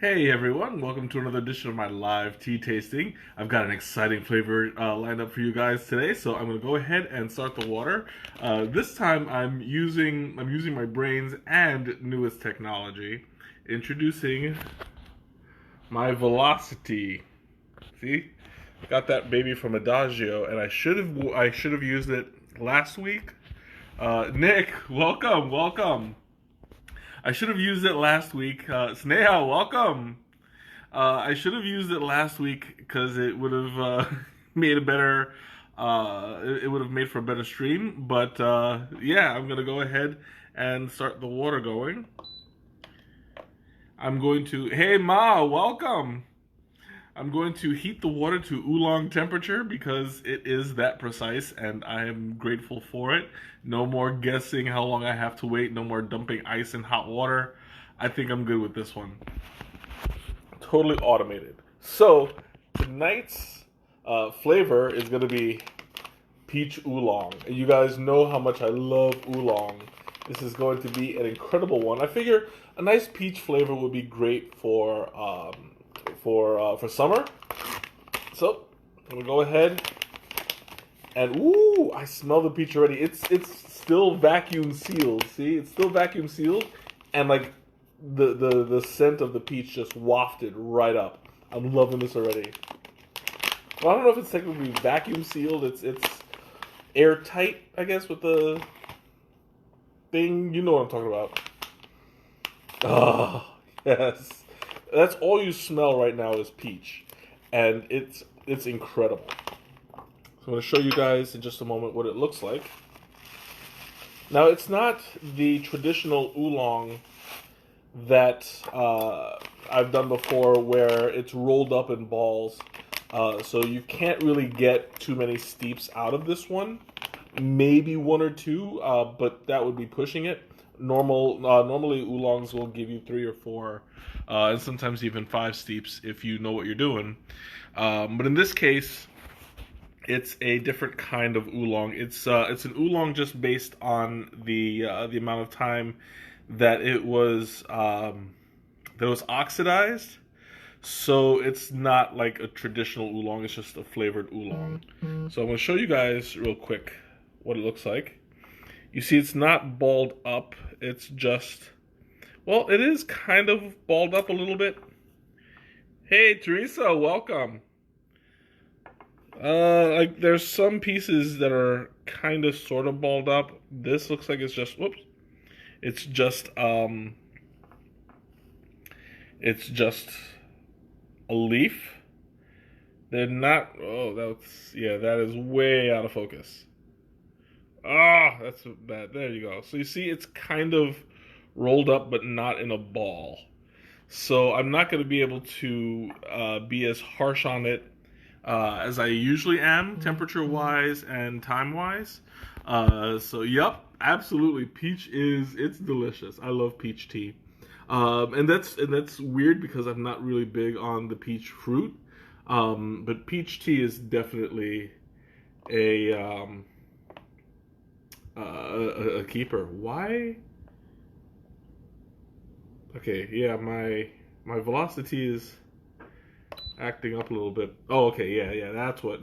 Hey everyone, welcome to another edition of my live tea tasting. I've got an exciting flavor lined up for you guys today, so I'm going to go ahead and start the water. This time I'm using my brains and newest technology, introducing my Velocity. See, got that baby from Adagio, and I should have used it last week. Nick, welcome. I should have used it last week. Sneha, welcome. I should have used it last week because it would have made a better. It would have made for a better stream. But yeah, I'm gonna go ahead and start the water going. I'm going to. Hey Ma, welcome. I'm going to heat the water to Oolong temperature because it is that precise, and I am grateful for it. No more guessing how long I have to wait. No more dumping ice in hot water. I think I'm good with this one. Totally automated. So tonight's flavor is going to be peach oolong. And you guys know how much I love oolong. This is going to be an incredible one. I figure a nice peach flavor would be great for summer. So I'm gonna go ahead and ooh, I smell the peach already. It's still vacuum sealed. See, it's still vacuum sealed, and like the scent of the peach just wafted right up. I'm loving this already. Well, I don't know if it's technically vacuum sealed. It's airtight, I guess, with the thing. You know what I'm talking about. Oh yes. That's all you smell right now is peach, and it's incredible. So I'm going to show you guys in just a moment what it looks like. Now, it's not the traditional oolong that I've done before where it's rolled up in balls, so you can't really get too many steeps out of this one. Maybe one or two, but that would be pushing it. Normally oolongs will give you 3 or 4, and sometimes even 5 steeps if you know what you're doing. But in this case, it's a different kind of oolong. It's an oolong just based on the amount of time that it was oxidized. So it's not like a traditional oolong. It's just a flavored oolong. So I'm going to show you guys real quick what it looks like. You see, it's not balled up. It's just, well, it is kind of balled up a little bit. Hey, Teresa, welcome. Like there's some pieces that are kind of sort of balled up. This looks like it's just, whoops. It's just a leaf. They're not, oh, that is way out of focus. Ah, that's bad. There you go. So you see, it's kind of rolled up, but not in a ball. So I'm not going to be able to be as harsh on it as I usually am, temperature-wise and time-wise. So, yep, absolutely. It's delicious. I love peach tea. And that's weird because I'm not really big on the peach fruit. But peach tea is definitely a keeper. Why? Okay, yeah, my velocity is acting up a little bit. Oh, okay, yeah, that's what.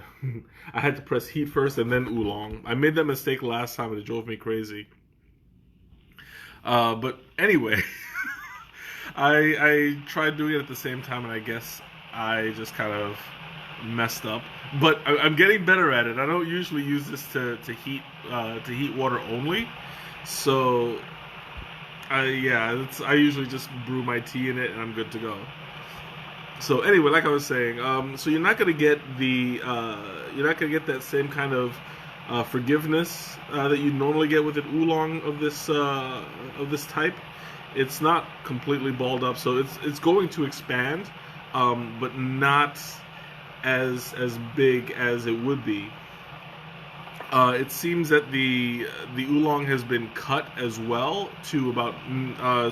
I had to press heat first and then oolong. I made that mistake last time and it drove me crazy. But anyway, I tried doing it at the same time and I guess I just kind of messed up. But I'm getting better at it. I don't usually use this to heat water only. So I usually just brew my tea in it and I'm good to go. So anyway, like I was saying, so you're not gonna get that same kind of forgiveness that you normally get with an oolong of this type. It's not completely balled up, so it's going to expand, but not as big as it would be. It seems that the oolong has been cut as well to about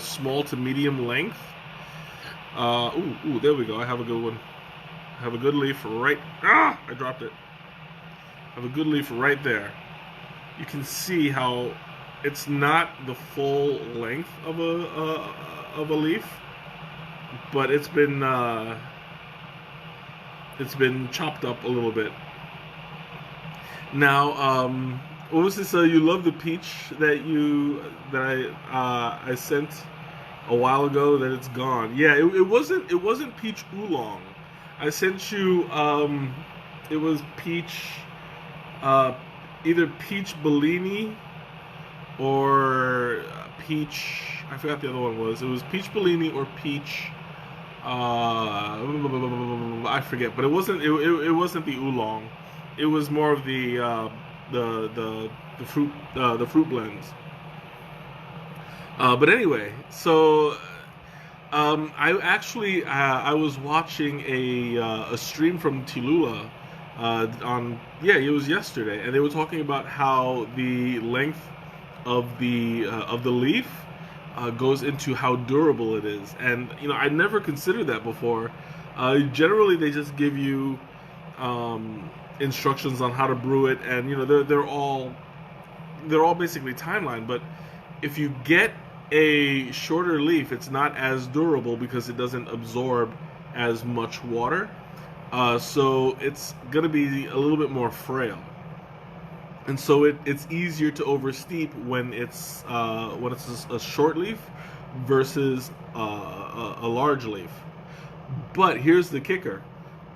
small to medium length. Ooh, there we go. I have a good one. I have a good leaf right. I dropped it. I have a good leaf right there. You can see how it's not the full length of a leaf, but it's been chopped up a little bit. Now, what was this? You love the peach that I sent a while ago. That it's gone. Yeah, it wasn't peach oolong. I sent you. It was peach. Either peach Bellini or peach. I forgot the other one was. It was peach Bellini or peach. I forget, but it wasn't. It wasn't the oolong. It was more of the fruit blends. But anyway, so I was watching a stream from Tilula it was yesterday, and they were talking about how the length of the leaf goes into how durable it is, and I never considered that before. Generally, they just give you instructions on how to brew it, and they're all basically timeline. But if you get a shorter leaf, it's not as durable because it doesn't absorb as much water. So it's going to be a little bit more frail. And so it's easier to oversteep when it's a short leaf versus a large leaf. But here's the kicker.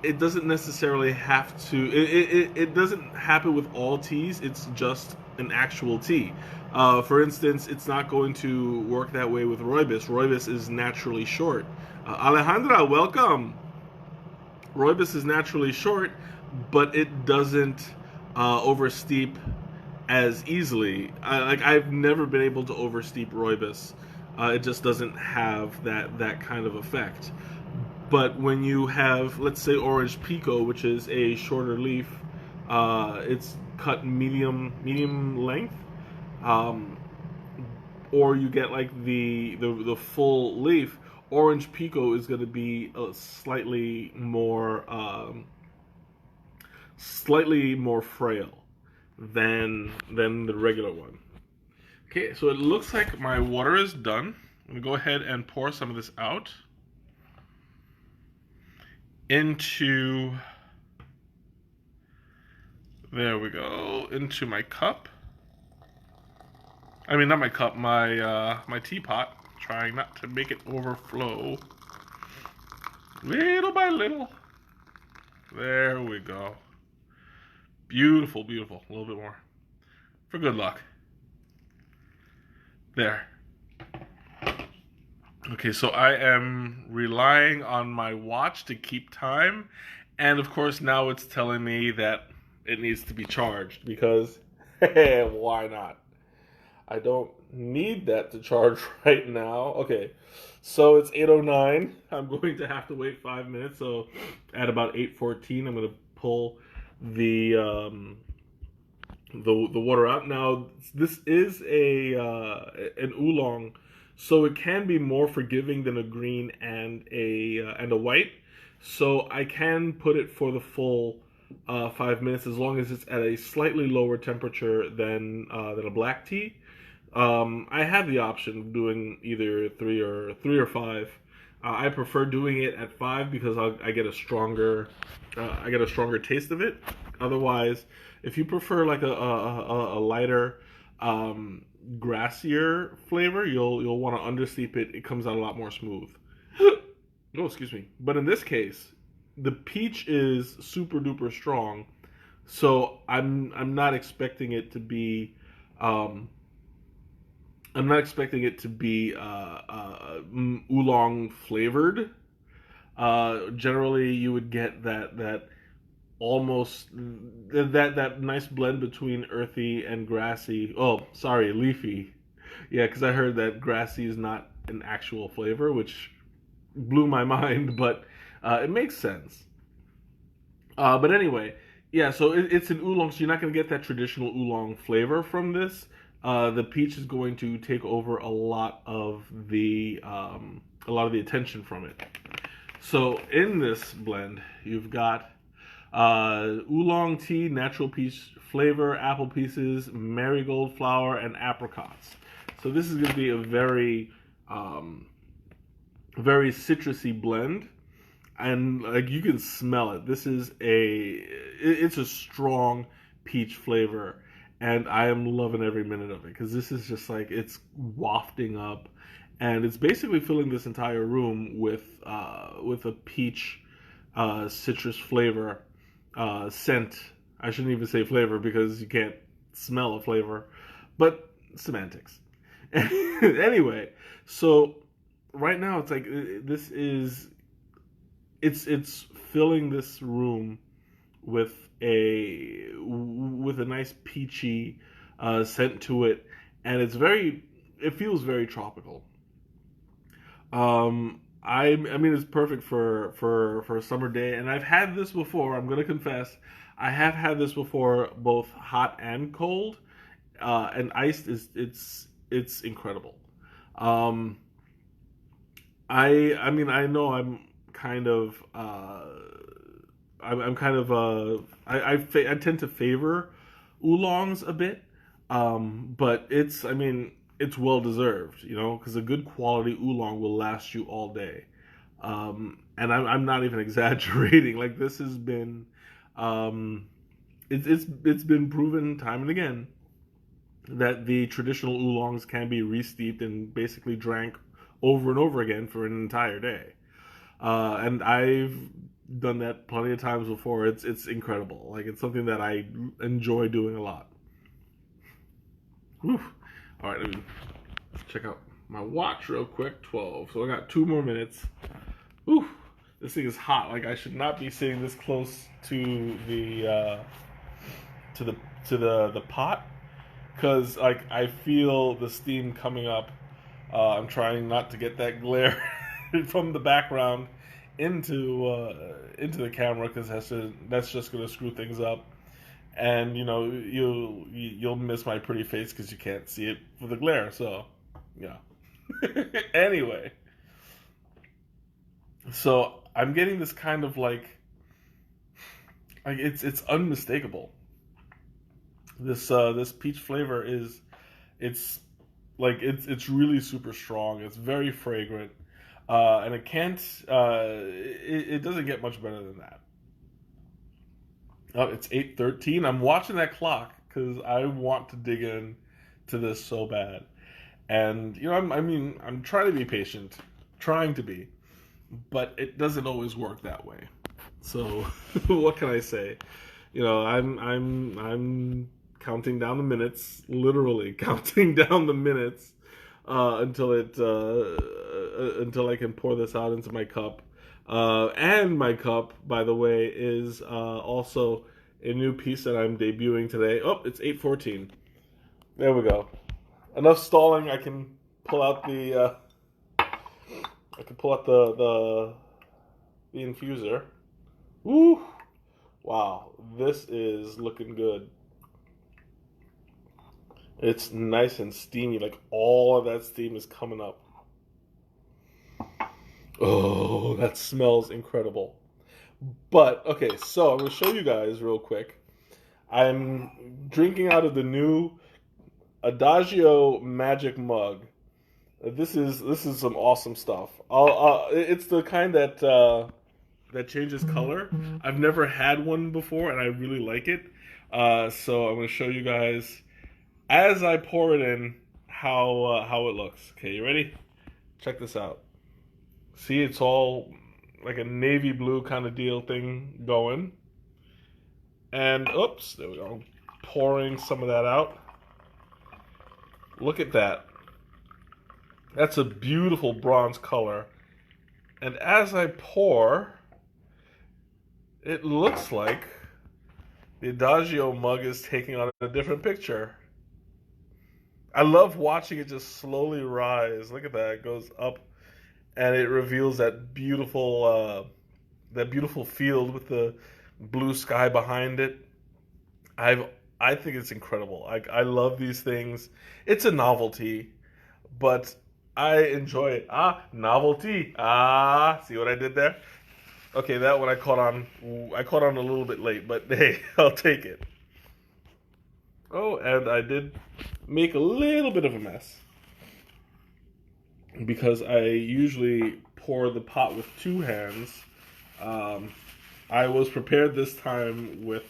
It doesn't necessarily have to, it doesn't happen with all teas. It's just an actual tea. For instance, it's not going to work that way with rooibos. Rooibos is naturally short. Alejandra, welcome. Rooibos is naturally short, but it doesn't oversteep as easily. I've never been able to oversteep rooibos. It just doesn't have that kind of effect. But when you have, let's say, orange pico, which is a shorter leaf, it's cut medium length, or you get like the full leaf. Orange pico is going to be slightly more frail than the regular one. Okay, so it looks like my water is done. I'm going to go ahead and pour some of this out into, there we go, into my cup. I mean, not my cup, my teapot. Trying not to make it overflow. Little by little. There we go. Beautiful, beautiful. A little bit more. For good luck. There. Okay, so I am relying on my watch to keep time. And of course, now it's telling me that it needs to be charged because, why not? I don't need that to charge right now. Okay, so it's 8:09. I'm going to have to wait 5 minutes. So at about 8:14, I'm going to pull the water out. Now this is an oolong, so it can be more forgiving than a green and a white. So I can put it for the full 5 minutes as long as it's at a slightly lower temperature than a black tea. I have the option of doing either three or five. I prefer doing it at 5 because I get a stronger taste of it. Otherwise, if you prefer like a lighter, grassier flavor, you'll want to understeep it. It comes out a lot more smooth. Oh, excuse me. But in this case, the peach is super duper strong, so I'm not expecting it to be. I'm not expecting it to be oolong flavored. Generally, you would get that almost that nice blend between earthy and grassy. Oh, sorry, leafy. Yeah, because I heard that grassy is not an actual flavor, which blew my mind, but it makes sense. But anyway, yeah. So it's an oolong, so you're not going to get that traditional oolong flavor from this. The peach is going to take over a lot of the attention from it. So in this blend, you've got oolong tea, natural peach flavor, apple pieces, marigold flower, and apricots. So this is going to be a very very citrusy blend, and like you can smell it. It's a strong peach flavor, and I am loving every minute of it because this is just like it's wafting up, and it's basically filling this entire room with a peach citrus flavor scent. I shouldn't even say flavor because you can't smell a flavor, but semantics. Anyway, so right now it's like this is it's filling this room with a nice peachy scent to it, and it feels very tropical. I mean it's perfect for a summer day, and I've had this before. I'm gonna confess, I have had this before, both hot and cold, and iced is it's incredible. Um, I mean I know kind of I'm kind of I tend to favor oolongs a bit, but it's well deserved, because a good quality oolong will last you all day, and I'm not even exaggerating. Like this has been, it's been proven time and again that the traditional oolongs can be re-steeped and basically drank over and over again for an entire day. And I've done that plenty of times before. It's incredible. Like it's something that I enjoy doing a lot. Whew. All right, let me check out my watch real quick. 12. So I got 2 more minutes. Whew. This thing is hot. Like I should not be sitting this close to the pot, because like I feel the steam coming up. I'm trying not to get that glare from the background into the camera, because that's just gonna screw things up, and you'll miss my pretty face because you can't see it for the glare. So yeah. Anyway, so I'm getting this kind of like it's unmistakable. This peach flavor it's it's really super strong. It's very fragrant, and it doesn't get much better than that. Oh, it's 8:13. I'm watching that clock because I want to dig in to this so bad, and I'm trying to be patient, trying to be, but it doesn't always work that way. So what can I say? I'm counting down the minutes, literally counting down the minutes, until I can pour this out into my cup. And my cup, by the way, is also a new piece that I'm debuting today. Oh, it's 8:14. There we go. Enough stalling. I can pull out the infuser. Woo! Wow, this is looking good. It's nice and steamy. Like all of that steam is coming up. Oh, that smells incredible. But okay, so I'm gonna show you guys real quick. I'm drinking out of the new Adagio Magic Mug. This is some awesome stuff. It's the kind that changes color. I've never had one before, and I really like it. So I'm gonna show you guys as I pour it in how it looks. Okay, you ready? Check this out. See, it's all like a navy blue kind of deal thing going. And oops, there we go. Pouring some of that out. Look at that. That's a beautiful bronze color. And as I pour, it looks like the Adagio mug is taking on a different picture. I love watching it just slowly rise. Look at that. It goes up, and it reveals that beautiful field with the blue sky behind it. I think it's incredible. I love these things. It's a novelty, but I enjoy it. Novelty. See what I did there? Okay, that one I caught on a little bit late, but hey, I'll take it. Oh, and I did make a little bit of a mess, because I usually pour the pot with two hands. I was prepared this time with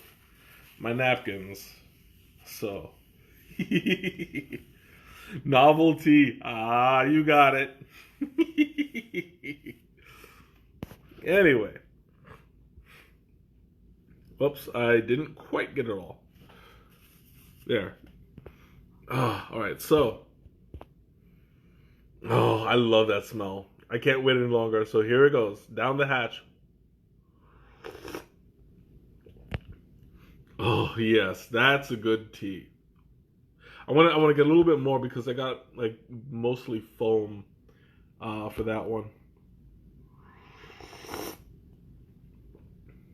my napkins. So, novelty. Ah, you got it. Anyway. Oops, I didn't quite get it all. There. Oh, alright, so. Oh, I love that smell. I can't wait any longer, so here it goes. Down the hatch. Oh, yes, that's a good tea. I want to get a little bit more because I got like mostly foam for that one.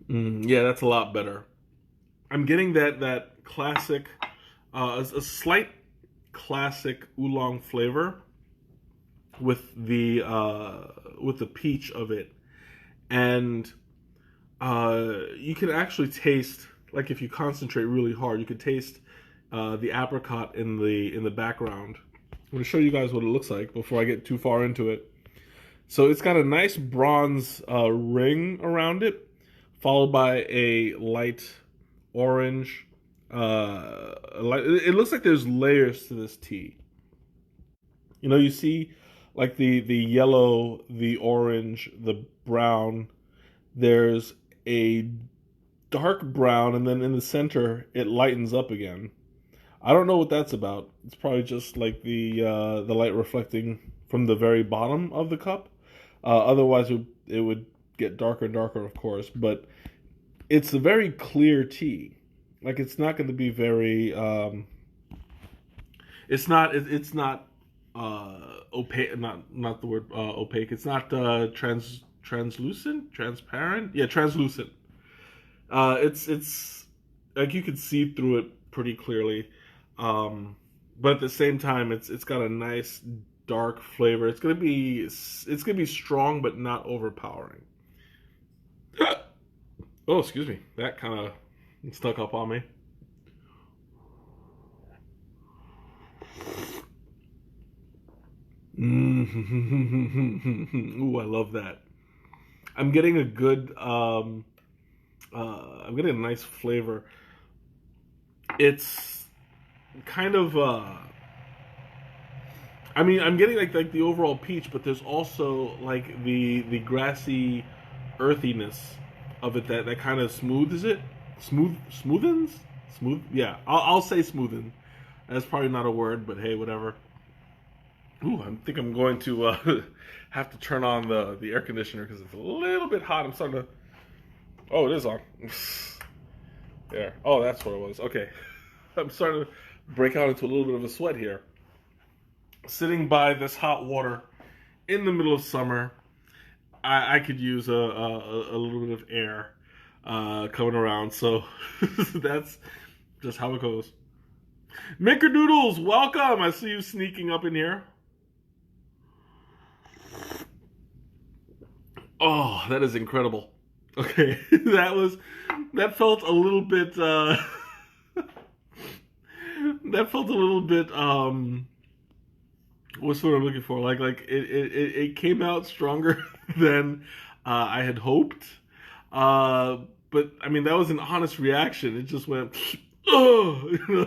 Yeah, that's a lot better. I'm getting that classic, a slight classic oolong flavor with the peach of it, and you can actually taste, like if you concentrate really hard, you can taste the apricot in the background. I'm going to show you guys what it looks like before I get too far into it. So it's got a nice bronze ring around it, followed by a light orange. It looks like there's layers to this tea. You know, you see like the yellow, the orange, the brown. There's a dark brown, and then in the center it lightens up again. I don't know what that's about. It's probably just like the light reflecting from the very bottom of the cup. Otherwise, it would get darker and darker, of course. But it's a very clear tea. Like it's not going to be very. It's not opaque. Not the word opaque. It's not translucent, transparent. Yeah, translucent. It's like you can see through it pretty clearly. But at the same time, it's got a nice dark flavor. It's gonna be strong, but not overpowering. Oh, excuse me. That kind of stuck up on me. Ooh, I love that. I'm getting a good. I'm getting a nice flavor. It's kind of I mean, I'm getting like the overall peach, but there's also like the grassy earthiness of it that kind of smooths it. Smoothens? Yeah, I'll say smoothen. That's probably not a word, but hey, whatever. Ooh, I think I'm going to have to turn on the air conditioner because it's a little bit hot. I'm starting to. Oh, it is on. There. Oh, that's what it was. Okay. I'm starting to break out into a little bit of a sweat here. Sitting by this hot water in the middle of summer, I could use a little bit of air coming around. So that's just how it goes. Mickerdoodles, welcome. I see you sneaking up in here. Oh, that is incredible. Okay, that felt a little bit that felt a little bit what's what I'm looking for? Like it came out stronger than I had hoped. But I mean that was an honest reaction. It just went oh, you know,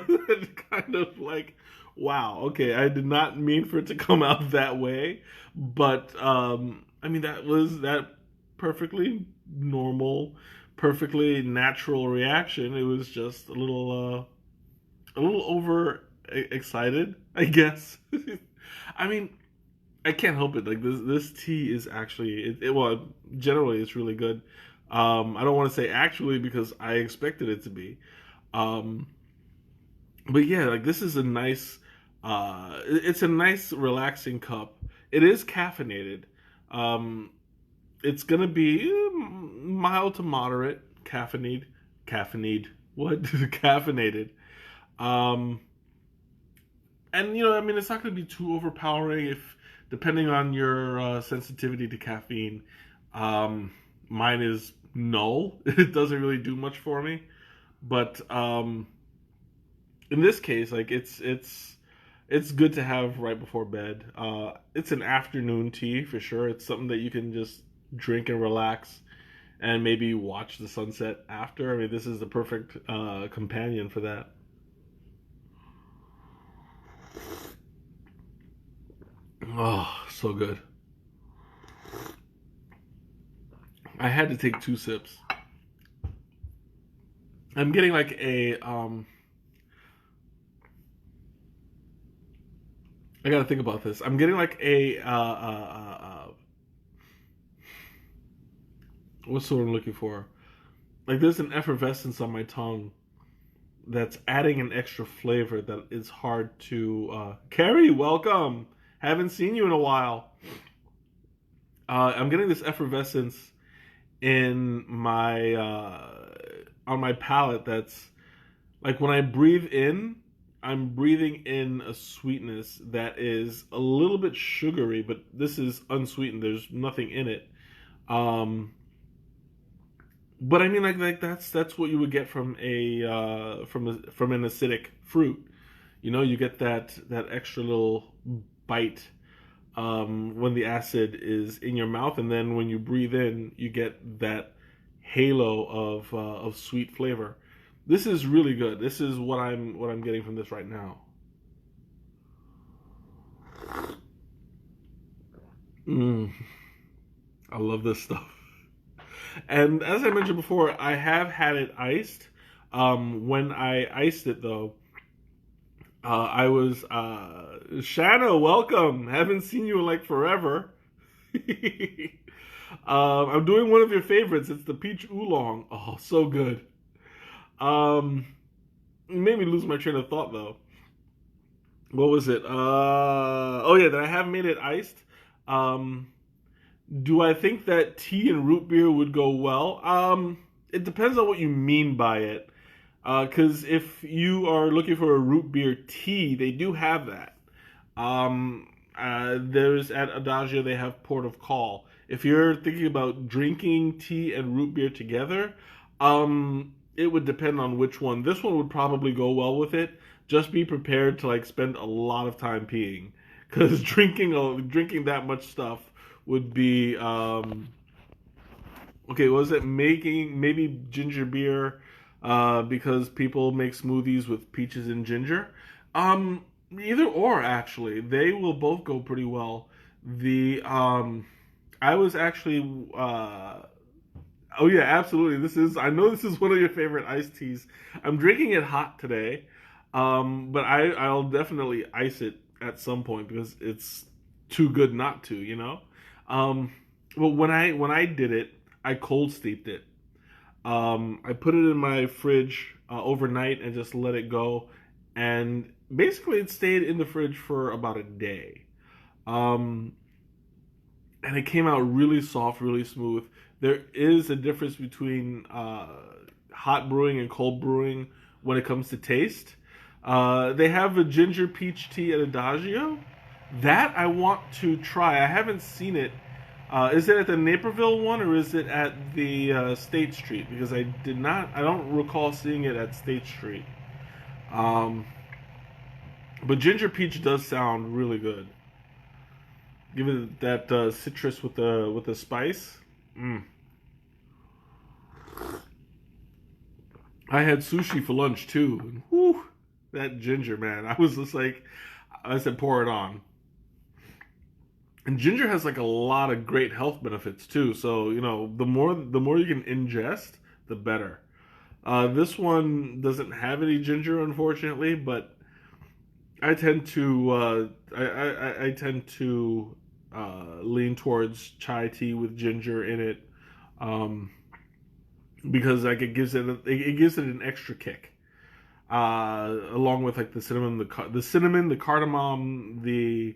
kind of like wow, okay, I did not mean for it to come out that way, but I mean that perfectly normal, perfectly natural reaction. It was just a little over excited, I guess. I mean, I can't help it. Like this tea is actually well, generally it's really good. I don't want to say actually because I expected it to be. But yeah, like this is a nice it's a nice relaxing cup. It is caffeinated. It's gonna be mild to moderate caffeinated. What? Caffeinated. And you know, I mean, it's not going to be too overpowering if, depending on your sensitivity to caffeine. Mine is null. It doesn't really do much for me. But in this case, like it's It's good to have right before bed. It's an afternoon tea for sure. It's something that you can just drink and relax and maybe watch the sunset after. I mean, this is the perfect companion for that. Oh, so good. I had to take 2 sips. I'm getting like a I gotta think about this. I'm getting like a what's the word I'm looking for? Like there's an effervescence on my tongue that's adding an extra flavor that is hard to. Carrie, welcome. Haven't seen you in a while. I'm getting this effervescence in my on my palate that's like when I breathe in, I'm breathing in a sweetness that is a little bit sugary, but this is unsweetened. There's nothing in it. Um, but I mean, like that's what you would get from a from an acidic fruit. You know, you get that extra little bite when the acid is in your mouth, and then when you breathe in, you get that halo of sweet flavor. This is really good. This is what I'm getting from this right now. Mm, I love this stuff. And as I mentioned before, I have had it iced. When I iced it, though, I was Shanna. Welcome. Haven't seen you in like forever. I'm doing one of your favorites. It's the peach oolong. Oh, so good. Um, it made me lose my train of thought though. What was it? Oh yeah, that I have made it iced. Um, do I think that tea and root beer would go well? It depends on what you mean by it. Because if you are looking for a root beer tea, they do have that. There's at Adagio they have Port of Call. If you're thinking about drinking tea and root beer together, it would depend on which one. This one would probably go well with it. Just be prepared to like spend a lot of time peeing, because drinking that much stuff would be okay. Was it making maybe ginger beer? Because people make smoothies with peaches and ginger. Either or, actually, they will both go pretty well. The I was actually oh yeah, absolutely. I know this is one of your favorite iced teas. I'm drinking it hot today, but I'll definitely ice it at some point because it's too good not to, you know. Um, well, when I did it, I cold steeped it. I put it in my fridge overnight and just let it go, and basically it stayed in the fridge for about a day. Um, and it came out really soft, really smooth. There is a difference between hot brewing and cold brewing when it comes to taste. They have a ginger peach tea at Adagio. That I want to try. I haven't seen it. Is it at the Naperville one or is it at the State Street? Because I don't recall seeing it at State Street. Um, but ginger peach does sound really good. Give it that citrus with the spice. Mm. I had sushi for lunch too. And whew, that ginger, man. I was just like, I said, pour it on. And ginger has like a lot of great health benefits too. So you know, the more you can ingest, the better. This one doesn't have any ginger, unfortunately, but I tend to I tend to lean towards chai tea with ginger in it, um, because like it gives it an extra kick. Along with like the cinnamon, the cardamom, the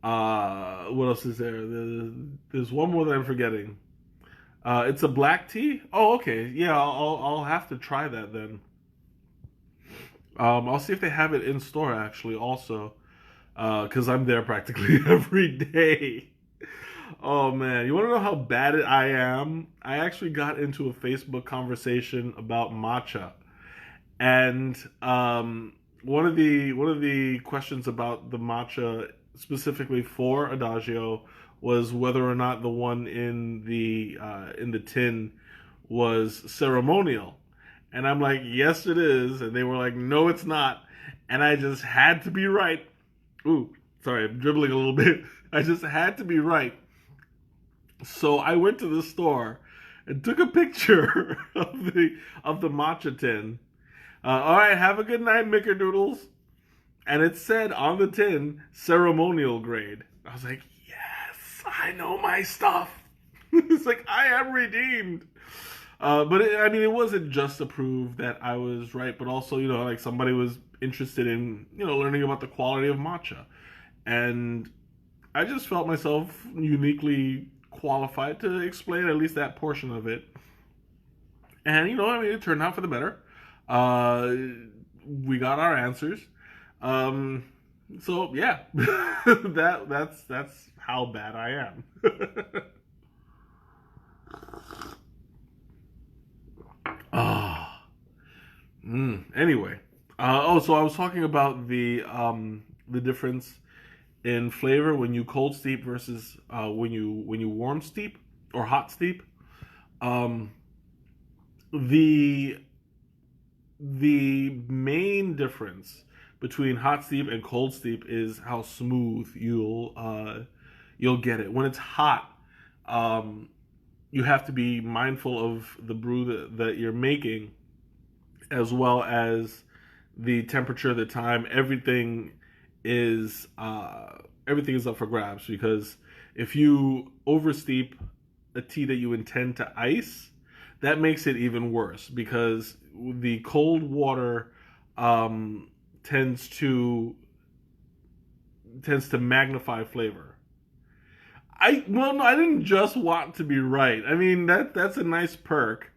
what else is there? There's one more that I'm forgetting. It's a black tea. Oh, okay. Yeah, I'll have to try that then. I'll see if they have it in store actually, also, because I'm there practically every day. Oh man, you want to know how bad I am? I actually got into a Facebook conversation about matcha, and one of the questions about the matcha specifically for Adagio was whether or not the one in the tin was ceremonial. And I'm like, yes, it is. And they were like, no, it's not. And I just had to be right. Ooh, sorry, I'm dribbling a little bit. I just had to be right. So I went to the store and took a picture of the matcha tin. All right, have a good night, Mickerdoodles. And it said on the tin, ceremonial grade. I was like, yes, I know my stuff. It's like, I am redeemed. I mean, it wasn't just to prove that I was right, but also, like somebody was interested in, learning about the quality of matcha. And I just felt myself uniquely qualified to explain at least that portion of it. And, I mean, it turned out for the better. Uh, we got our answers. Um, so yeah, that's how bad I am. Ah, Anyway, so I was talking about the difference in flavor when you cold steep versus when you warm steep or hot steep. Um, the the main difference between hot steep and cold steep is how smooth you'll get it. When it's hot, um, you have to be mindful of the brew that you're making, as well as the temperature, the time. Everything is up for grabs, because if you oversteep a tea that you intend to ice, that makes it even worse, because the cold water um, tends to tends to magnify flavor. No, I didn't just want to be right. I mean, that's a nice perk,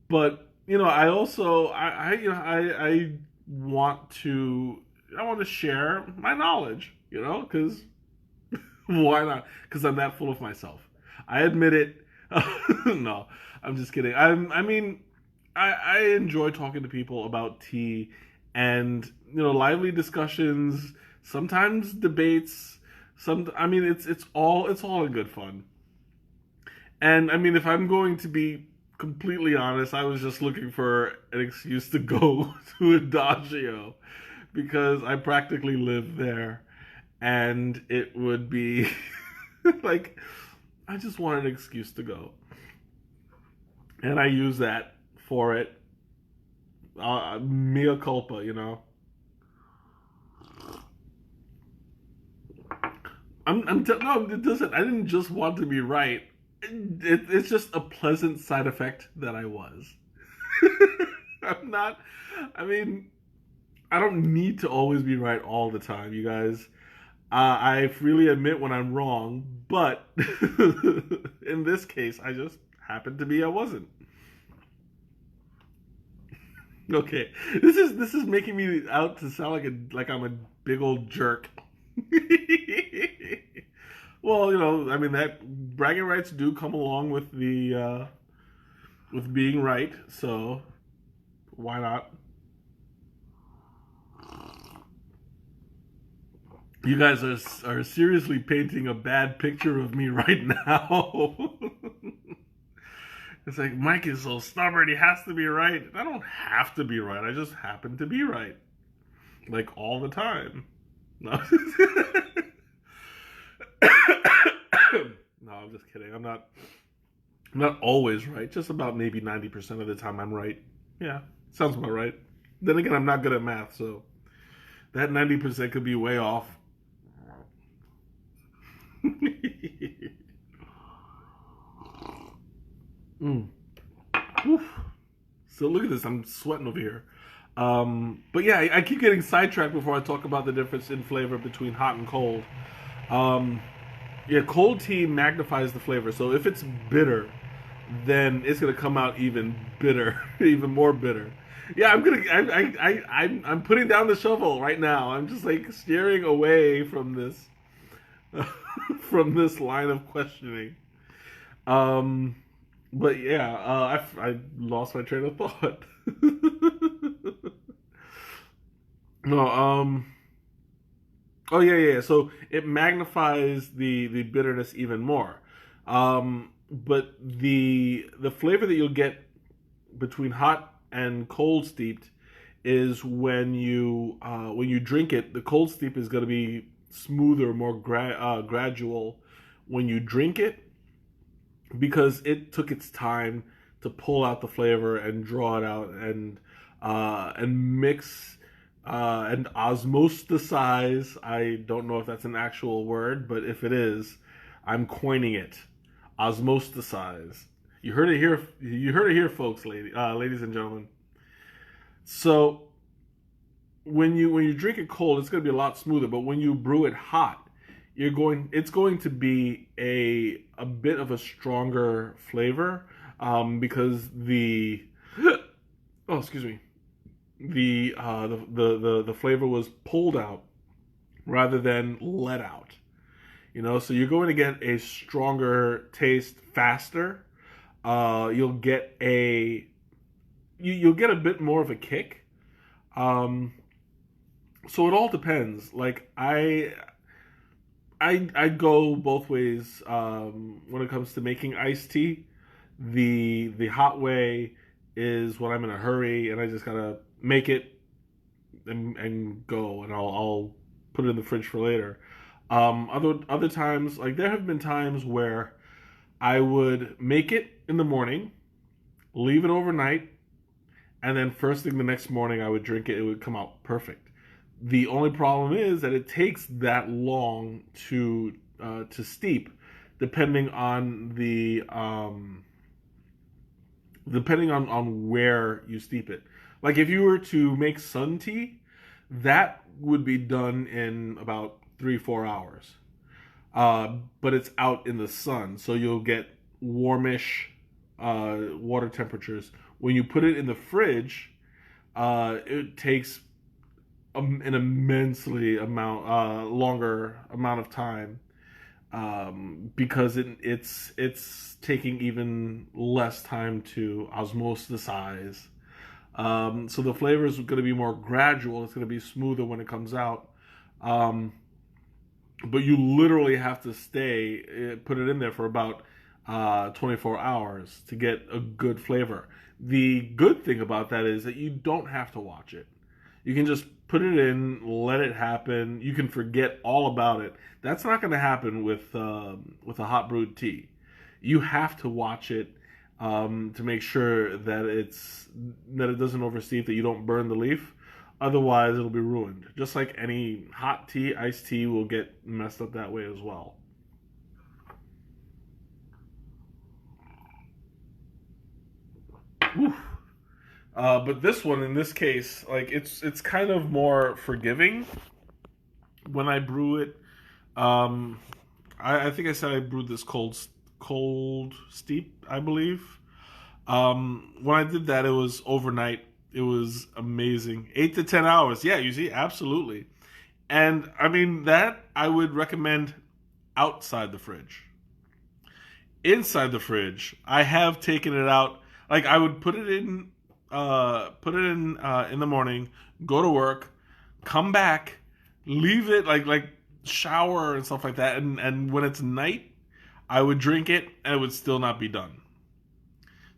but I also I want to I want to share my knowledge, because why not? Because I'm that full of myself. I admit it. No, I'm just kidding. I mean, I enjoy talking to people about tea, and lively discussions, sometimes debates. I mean, it's all in good fun. And I mean, if I'm going to be completely honest, I was just looking for an excuse to go to Adagio, because I practically live there, and it would be like, I just want an excuse to go, and I use that for it. Mea culpa. No, it doesn't. I didn't just want to be right. It's just a pleasant side effect that I was. I'm not. I mean, I don't need to always be right all the time, you guys. I freely admit when I'm wrong, but in this case, I just happened to be I wasn't. Okay, this is making me out to sound like I'm a big old jerk. Well, I mean, that bragging rights do come along with being right, so why not? You guys are seriously painting a bad picture of me right now. It's like, Mike is so stubborn, he has to be right. I don't have to be right. I just happen to be right. Like, all the time. No. No, I'm just kidding. I'm not always right. Just about maybe 90% of the time I'm right. Yeah, sounds about right. Then again, I'm not good at math, so that 90% could be way off. Mm. Oof. So look at this. I'm sweating over here. But yeah, I keep getting sidetracked before I talk about the difference in flavor between hot and cold. Um, yeah, cold tea magnifies the flavor. So if it's bitter, then it's gonna come out even bitter, even more bitter. Yeah, I'm putting down the shovel right now. I'm just like steering away from this, from this line of questioning. Um, but yeah, I lost my train of thought. No, oh yeah. So it magnifies the bitterness even more. But the flavor that you'll get between hot and cold steeped is when you drink it. The cold steep is going to be smoother, more gradual when you drink it because it took its time to pull out the flavor and draw it out and mix and osmosticize. I don't know if that's an actual word, but if it is, I'm coining it. Osmosticize. You heard it here. You heard it here, folks, ladies and gentlemen. So when you drink it cold, it's going to be a lot smoother. But when you brew it hot, it's going to be a bit of a stronger flavor because the oh excuse me the flavor was pulled out rather than let out. So you're going to get a stronger taste faster. You'll get you'll get a bit more of a kick. Um, so it all depends. Like I go both ways when it comes to making iced tea. The hot way is when I'm in a hurry and I just gotta make it and go, and I'll put it in the fridge for later. Other times, like there have been times where I would make it in the morning, leave it overnight, and then first thing the next morning I would drink it. It would come out perfect. The only problem is that it takes that long to steep, depending on on where you steep it. Like if you were to make sun tea, that would be done in about 3-4 hours. But it's out in the sun, so you'll get warmish water temperatures. When you put it in the fridge, it takes an immensely longer amount of time because it's taking even less time to osmosisize. So the flavor is going to be more gradual. It's going to be smoother when it comes out. But you literally have to put it in there for about 24 hours to get a good flavor. The good thing about that is that you don't have to watch it. You can just put it in, let it happen. You can forget all about it. That's not going to happen with a hot brewed tea. You have to watch it to make sure that it doesn't oversteep, that you don't burn the leaf. Otherwise, it'll be ruined. Just like any hot tea, iced tea will get messed up that way as well. Oof. But this one, in this case, like it's kind of more forgiving when I brew it. Um, I think I said I brewed this cold steep, I believe. When I did that, it was overnight. It was amazing. 8 to 10 hours. Yeah, you see, absolutely. And I mean that I would recommend outside the fridge. Inside the fridge, I have taken it out. Like I would put it in the morning, go to work, come back, leave it like shower and stuff like that, and when it's night, I would drink it and it would still not be done.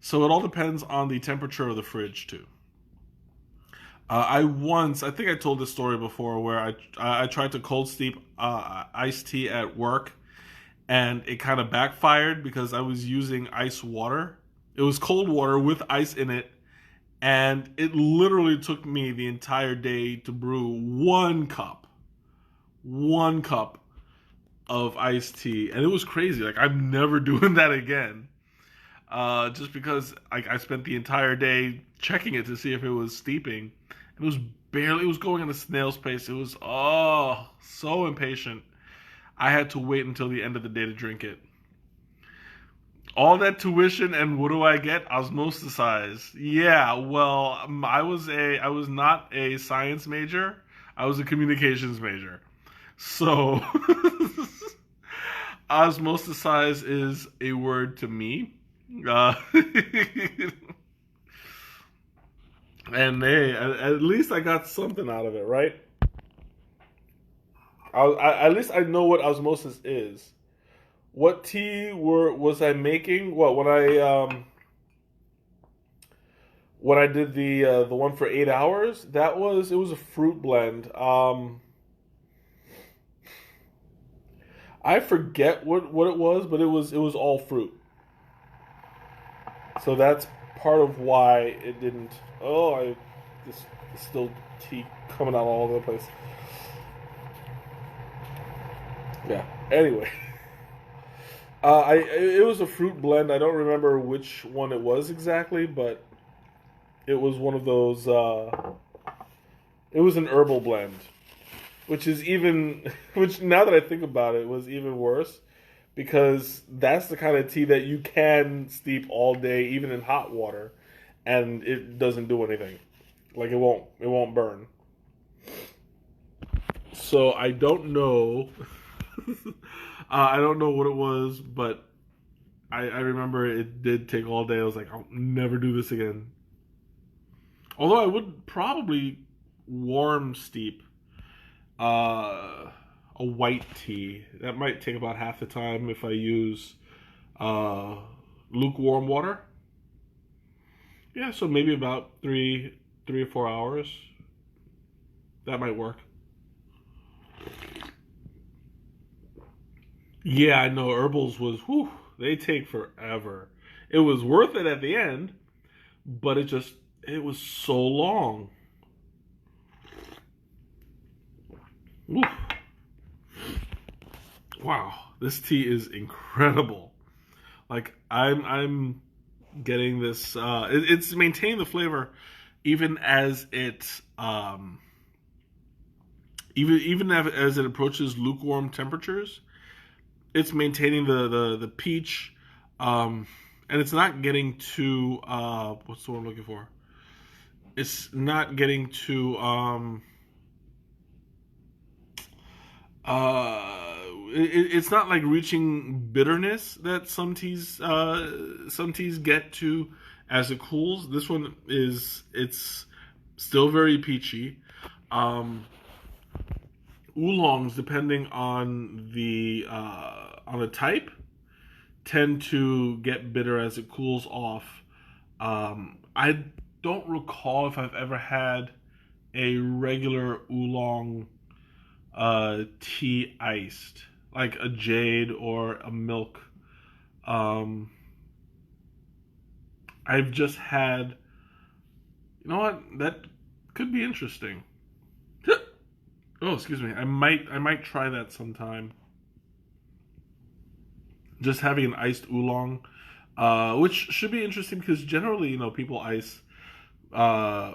So it all depends on the temperature of the fridge too. I think I told this story before, where I tried to cold steep iced tea at work, and it kind of backfired because I was using ice water. It was cold water with ice in it, and it literally took me the entire day to brew one cup of iced tea, and it was crazy. Like I'm never doing that again. Just because I spent the entire day checking it to see if it was steeping. It was barely. It was going at a snail's pace. It was so impatient. I had to wait until the end of the day to drink it. All that tuition, and what do I get? Osmosisize. Yeah, well, I was not a science major. I was a communications major. So osmosisize is a word to me. Uh, And hey, at least I got something out of it, right? At least I know what osmosis is. What tea was I making? What when I did the one for 8 hours? It was a fruit blend. I forget what it was, but it was all fruit. So that's part of why it didn't. Oh, I this still tea coming out all over the place. Yeah. Anyway, I it was a fruit blend. I don't remember which one it was exactly, but it was one of those. It was an herbal blend, which is even which now that I think about it was even worse because that's the kind of tea that you can steep all day, even in hot water, and it doesn't do anything. Like it won't burn. So I don't know. I don't know what it was, but I remember it did take all day. I was like, I'll never do this again. Although I would probably warm steep a white tea. That might take about half the time if I use uh, lukewarm water. Yeah, so maybe about 3 or 4 hours. That might work. Yeah, I know herbals was whew, they take forever. It was worth it at the end, but it was so long. Oof. Wow, this tea is incredible. Like I'm getting this. It's maintaining the flavor even as even as it approaches lukewarm temperatures. It's maintaining the peach, and it's not getting too what's the word I'm looking for? It's not getting too it's not like reaching bitterness that some teas get to as it cools. This one it's still very peachy. Um, Oolongs, depending on the type, tend to get bitter as it cools off. I don't recall if I've ever had a regular oolong tea iced, like a jade or a milk. Um, I've just had. You know what? That could be interesting. Oh, excuse me. I might try that sometime. Just having an iced oolong, which should be interesting because generally, people ice uh,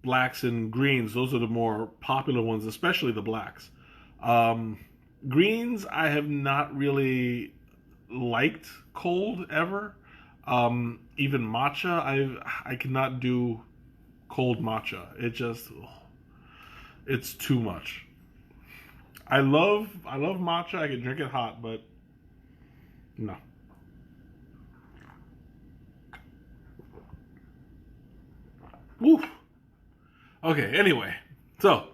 blacks and greens. Those are the more popular ones, especially the blacks. Um, Greens, I have not really liked cold ever. Even matcha, I cannot do cold matcha. It's too much. I love matcha. I can drink it hot, but no. Woof. Okay. Anyway, so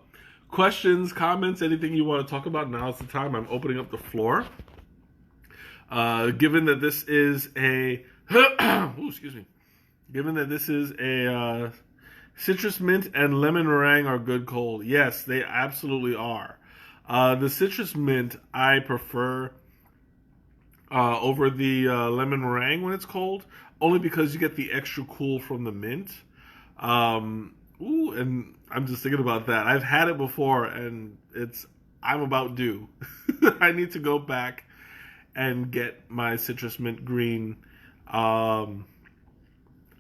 questions, comments, anything you want to talk about? Now's the time. I'm opening up the floor. Given that this is a ooh, excuse me. Given that this is a citrus mint and lemon meringue are good cold. Yes, they absolutely are. The citrus mint I prefer over the lemon meringue when it's cold, only because you get the extra cool from the mint. Ooh, and I'm just thinking about that. I've had it before, and I'm about due. I need to go back and get my citrus mint green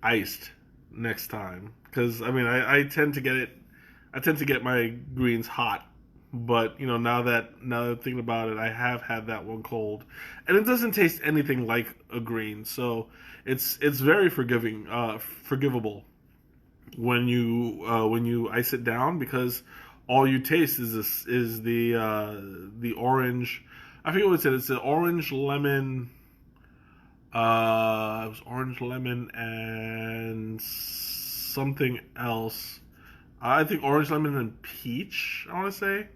iced next time, because I mean I tend to get it. I tend to get my greens hot, but now that I'm thinking about it, I have had that one cold, and it doesn't taste anything like a green, so it's very forgivable when you ice it down, because all you taste is the orange. I forget what it said. It's an orange lemon. It was orange lemon and something else. I think orange, lemon, and peach, I want to say.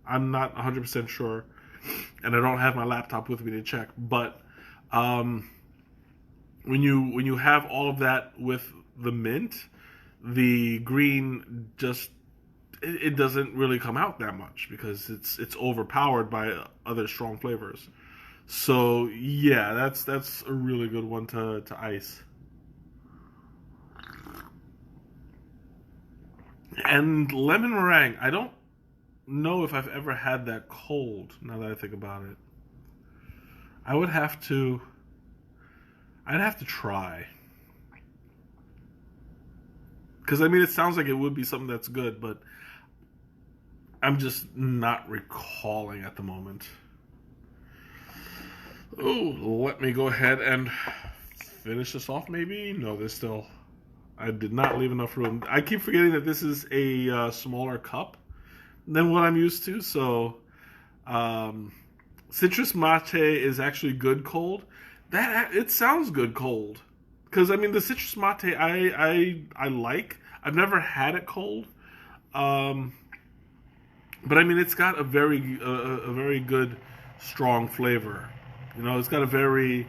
I'm not 100% sure. And I don't have my laptop with me to check. But when you have all of that with the mint, the green just it doesn't really come out that much because it's overpowered by other strong flavors. So yeah, that's a really good one to ice. And lemon meringue, I don't know if I've ever had that cold. Now that I think about it, I would have to. I'd have to try. Because I mean, it sounds like it would be something that's good, but I'm just not recalling at the moment. Oh, let me go ahead and finish this off. Maybe no, there's still. I did not leave enough room. I keep forgetting that this is a smaller cup than what I'm used to. So, citrus mate is actually good cold. That it sounds good cold, because I mean the citrus mate I like. I've never had it cold, but I mean it's got a very good strong flavor. You know, it's got a very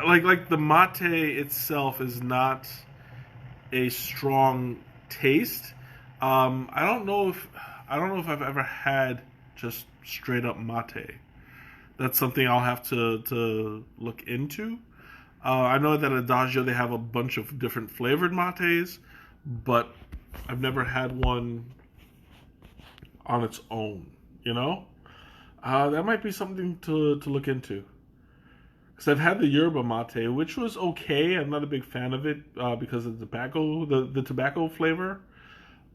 like the mate itself is not a strong taste. I don't know if I've ever had just straight up mate. That's something I'll have to look into. I know that at Adagio they have a bunch of different flavored mates, but I've never had one on its own. You know, that might be something to look into. Because I've had the yerba mate, which was okay. I'm not a big fan of it because of the tobacco flavor.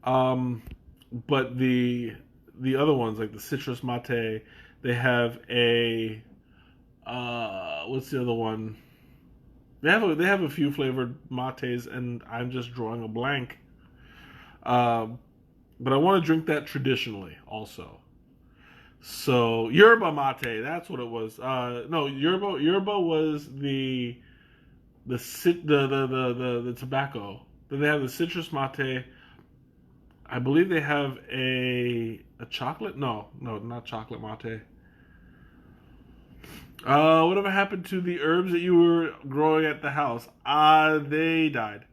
But the other ones, like the citrus mate, they have a what's the other one? They have a few flavored mates, and I'm just drawing a blank. But I want to drink that traditionally also. So yerba mate, that's what it was. No, yerba was the tobacco. Then they have the citrus mate. I believe they have a chocolate. No, not chocolate mate. Whatever happened to the herbs that you were growing at the house? They died.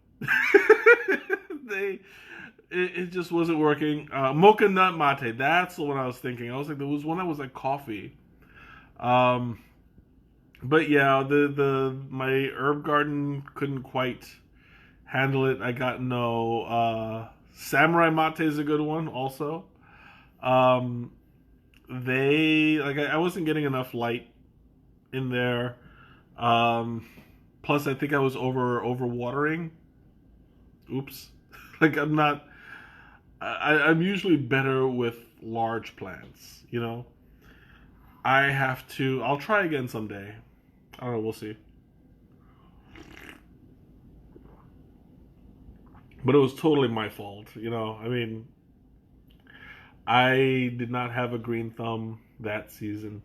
It just wasn't working. Mocha nut mate. That's the one I was thinking. I was like, there was one that was like coffee. But yeah, my herb garden couldn't quite handle it. I got no. Samurai mate is a good one also. I wasn't getting enough light in there. Plus I think I was over watering. Oops. Like I'm usually better with large plants, you know. I'll try again someday. I don't know, we'll see. But it was totally my fault, you know. I mean, I did not have a green thumb that season.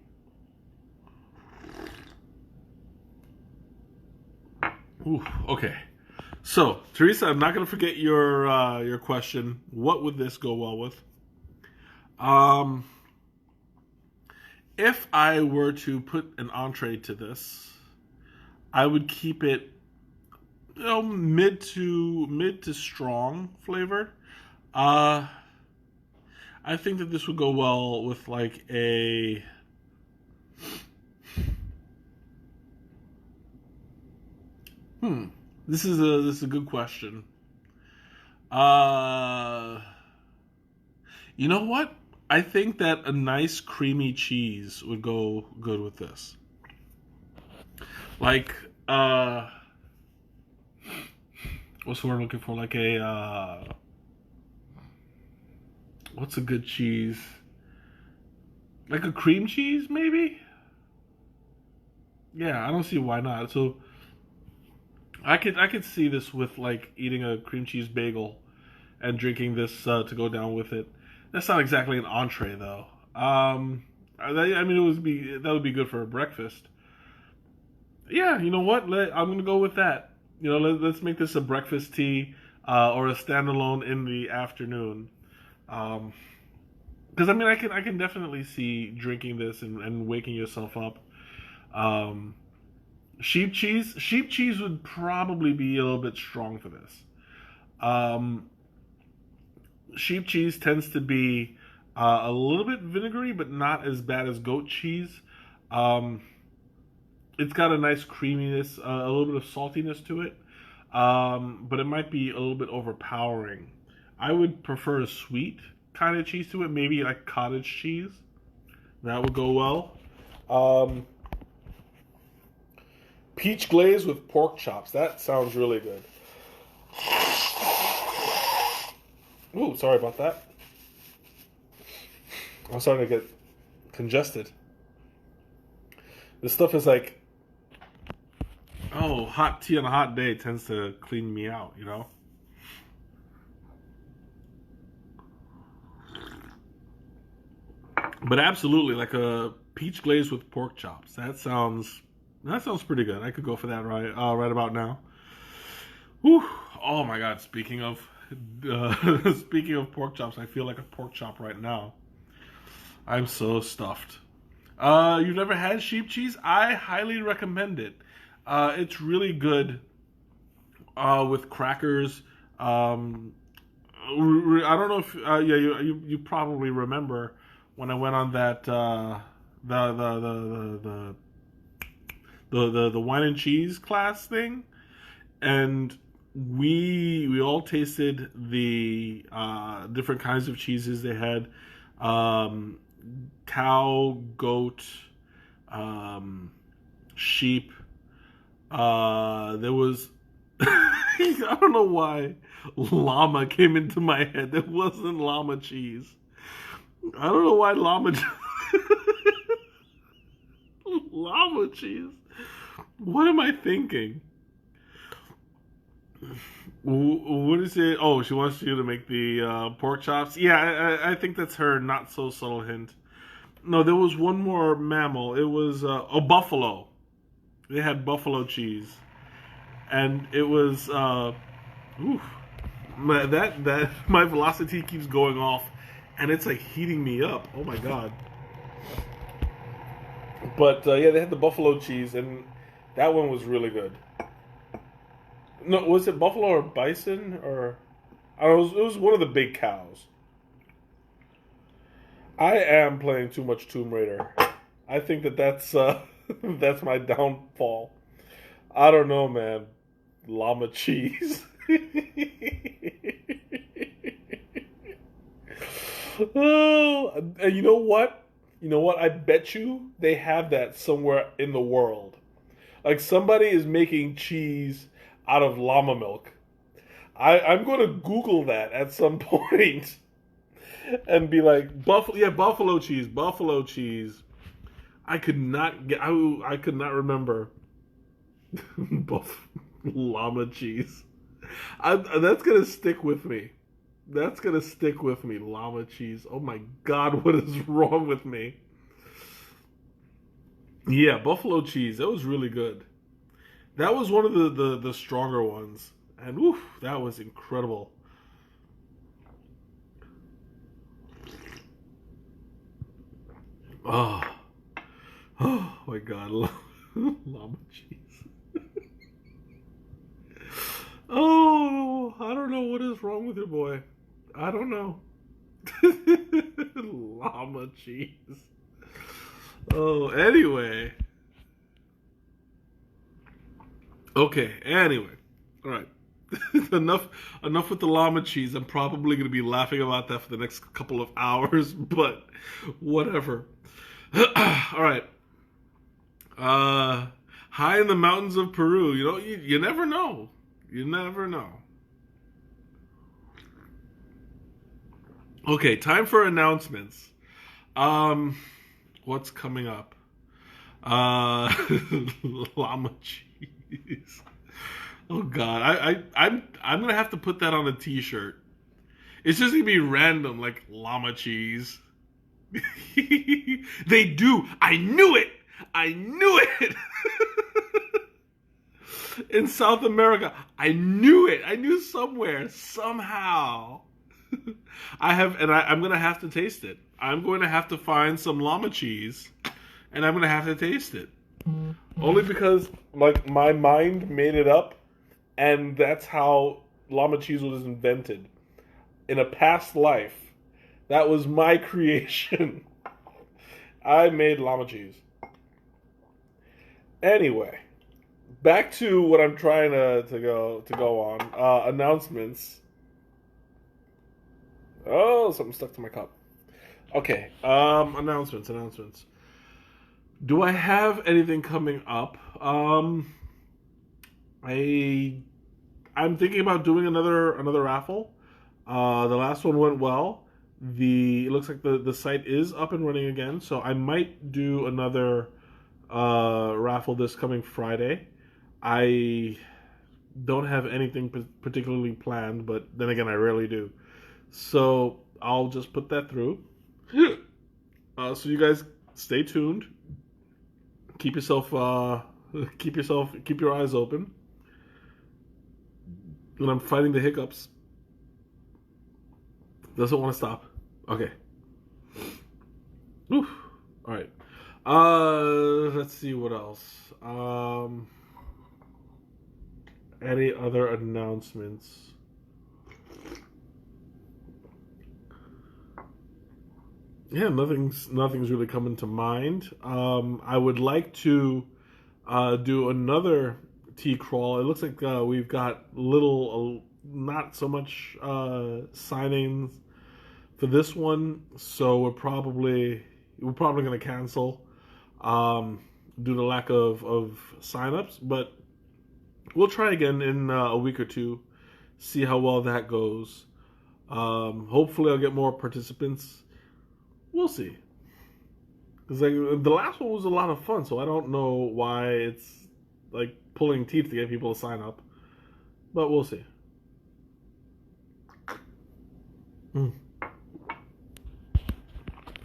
Ooh, okay. So, Teresa, I'm not going to forget your question. What would this go well with? If I were to put an entree to this, I would keep it, you know, mid to strong flavored. I think that this would go well with like a This is a good question. You know what? I think that a nice creamy cheese would go good with this. Like what's the word I'm looking for? Like a what's a good cheese? Like a cream cheese, maybe? Yeah, I don't see why not. So I could see this with like eating a cream cheese bagel and drinking this to go down with it. That's not exactly an entree though. I mean, that would be good for a breakfast. Yeah, you know what? I'm gonna go with that. let's make this a breakfast tea or a standalone in the afternoon. Because I mean, I can definitely see drinking this and waking yourself up. Um, sheep cheese would probably be a little bit strong for this. Um, Sheep cheese tends to be a little bit vinegary, but not as bad as goat cheese. Um, it's got a nice creaminess, a little bit of saltiness to it, but it might be a little bit overpowering. I would prefer a sweet kind of cheese to it, maybe like cottage cheese. That would go well. Um, Peach glaze with pork chops. That sounds really good. Ooh, sorry about that. I'm starting to get congested. This stuff is like, hot tea on a hot day tends to clean me out, But absolutely, like a peach glaze with pork chops. That sounds pretty good. I could go for that right about now. Whew. Oh my God! Speaking of pork chops, I feel like a pork chop right now. I'm so stuffed. You've never had sheep cheese? I highly recommend it. It's really good with crackers. I don't know if you probably remember when I went on that the wine and cheese class thing, and we all tasted the different kinds of cheeses they had. Cow, goat, sheep. There was I don't know why llama came into my head. There wasn't llama cheese. I don't know why llama llama cheese. What am I thinking? What is it? Oh, she wants you to make the pork chops. Yeah, I think that's her not so subtle hint. No, there was one more mammal. It was a buffalo. They had buffalo cheese, and it was that my velocity keeps going off, and it's like heating me up. Oh my God! But yeah, they had the buffalo cheese, and that one was really good. No, was it buffalo or bison or? I don't know, it was one of the big cows. I am playing too much Tomb Raider. I think that's that's my downfall. I don't know, man. Llama cheese. Oh, and you know what? You know what? I bet you they have that somewhere in the world. Like somebody is making cheese out of llama milk. I'm going to Google that at some point and be like, buffalo cheese, buffalo cheese. I could not get, I could not remember llama cheese. That's going to stick with me. That's going to stick with me, llama cheese. Oh my God, what is wrong with me? Yeah, buffalo cheese. That was really good. That was one of the stronger ones. And woof, that was incredible. Oh, oh my God, llama cheese. Oh, I don't know what is wrong with your boy. I don't know. Llama cheese. Oh, anyway. Okay, anyway. All right. enough with the llama cheese. I'm probably going to be laughing about that for the next couple of hours, but whatever. All right. High in the mountains of Peru. You never know. You never know. Okay, time for announcements. What's coming up? Llama cheese. Oh God, I'm gonna have to put that on a T-shirt. It's just gonna be random, like llama cheese. They do. I knew it. I knew it. in South America. I knew it. I knew somewhere, somehow. I'm gonna have to taste it. I'm going to have to find some llama cheese, and I'm gonna have to taste it. Only because, like, my mind made it up, and that's how llama cheese was invented. In a past life, that was my creation. I made llama cheese. Anyway, back to what I'm trying to go on. Announcements. Oh, something stuck to my cup. Okay. Announcements. Do I have anything coming up? I'm thinking about doing another raffle. The last one went well. It looks like the site is up and running again, so I might do another raffle this coming Friday. I don't have anything particularly planned, but then again, I rarely do. So I'll just put that through. So you guys stay tuned. Keep your eyes open. When I'm fighting the hiccups, doesn't want to stop. Okay. Oof. All right. Let's see what else. Any other announcements? Yeah, nothing's really coming to mind. I would like to do another tea crawl. It looks like we've got not so much signings for this one, so we're probably going to cancel due to lack of signups. But we'll try again in a week or two, see how well that goes. Hopefully, I'll get more participants. We'll see. Because the last one was a lot of fun, so I don't know why it's like pulling teeth to get people to sign up. But we'll see.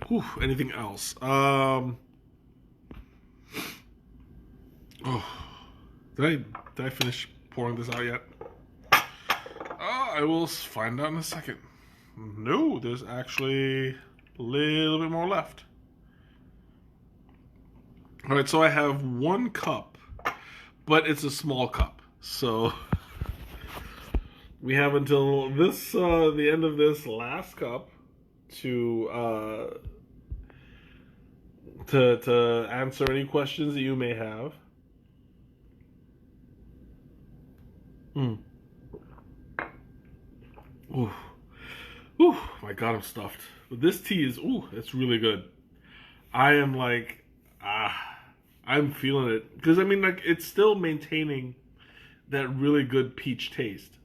Whew, anything else? Did I finish pouring this out yet? I will find out in a second. No, there's actually a little bit more left. All right, so I have 1 cup, but it's a small cup. So we have until the end of this last cup to answer any questions that you may have. Ooh. Ooh, my God, I'm stuffed. But this tea is, it's really good. I am like, I'm feeling it. Because, I mean, like, it's still maintaining that really good peach taste.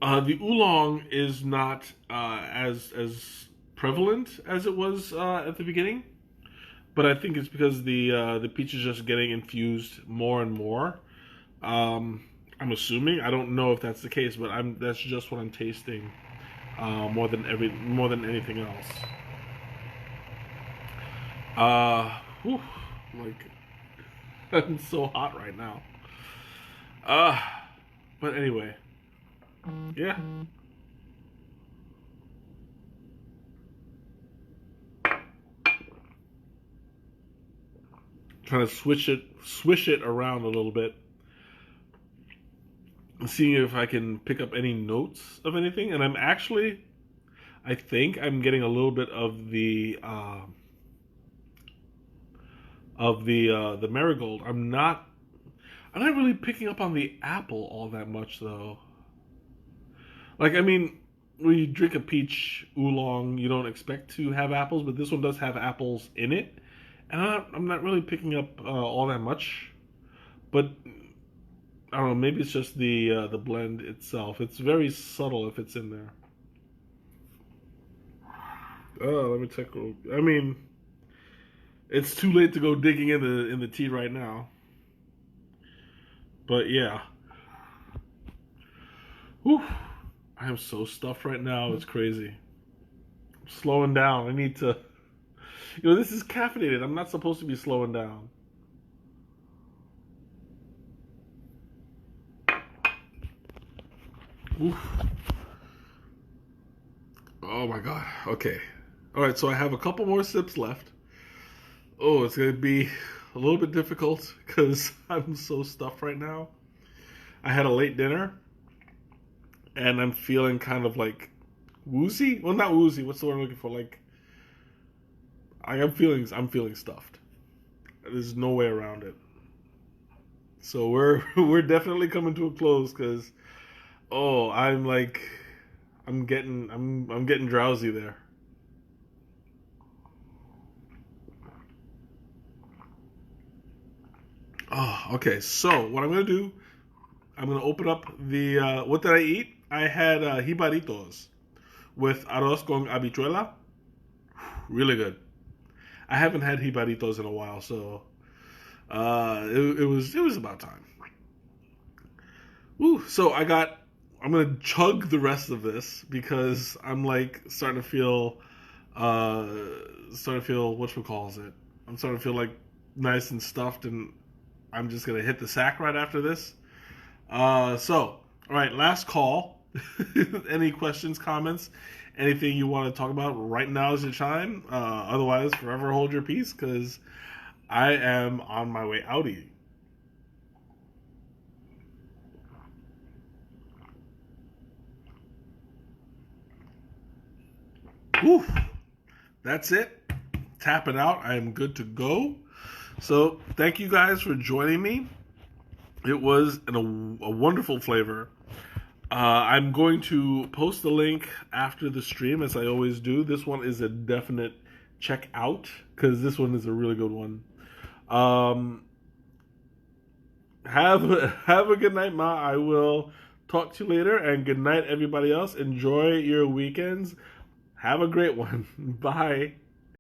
The oolong is not as prevalent as it was at the beginning. But I think it's because the peach is just getting infused more and more. I'm assuming. I don't know if that's the case, but that's just what I'm tasting more than anything else. Like I'm so hot right now. But anyway, yeah. Trying to swish it around a little bit. Seeing if I can pick up any notes of anything, and I think I'm getting a little bit of the marigold. I'm not really picking up on the apple all that much though. Like, I mean, when you drink a peach oolong, you don't expect to have apples, but this one does have apples in it, and I'm not really picking up all that much, but. I don't know, maybe it's just the blend itself. It's very subtle if it's in there. Let me check. I mean, it's too late to go digging in the tea right now. But yeah. Whew. I am so stuffed right now. It's crazy. I'm slowing down. I need to. This is caffeinated. I'm not supposed to be slowing down. Oof. Oh my god. Okay. All right. So I have a couple more sips left. Oh, it's gonna be a little bit difficult because I'm so stuffed right now. I had a late dinner, and I'm feeling kind of like woozy. Well, not woozy. What's the word I'm looking for? Like, I'm feeling stuffed. There's no way around it. So we're definitely coming to a close because I'm like I'm getting drowsy there. Oh, okay. So what I'm gonna do, I'm gonna open up the what did I eat? I had jibaritos with arroz con habichuela. Really good. I haven't had jibaritos in a while, so it was about time. Woo! So I'm gonna chug the rest of this because I'm like uh, starting to feel what calls it. I'm starting to feel like nice and stuffed, and I'm just gonna hit the sack right after this. All right, last call. Any questions, comments, anything you want to talk about right now is your time. Otherwise, forever hold your peace because I am on my way outie. Whew, that's it. Tap it out. I am good to go. So, thank you guys for joining me. It was a wonderful flavor. I'm going to post the link after the stream, as I always do. This one is a definite check out because this one is a really good one. Um, have a good night, Ma. I will talk to you later, and good night, everybody else. Enjoy your weekends. Have a great one. Bye.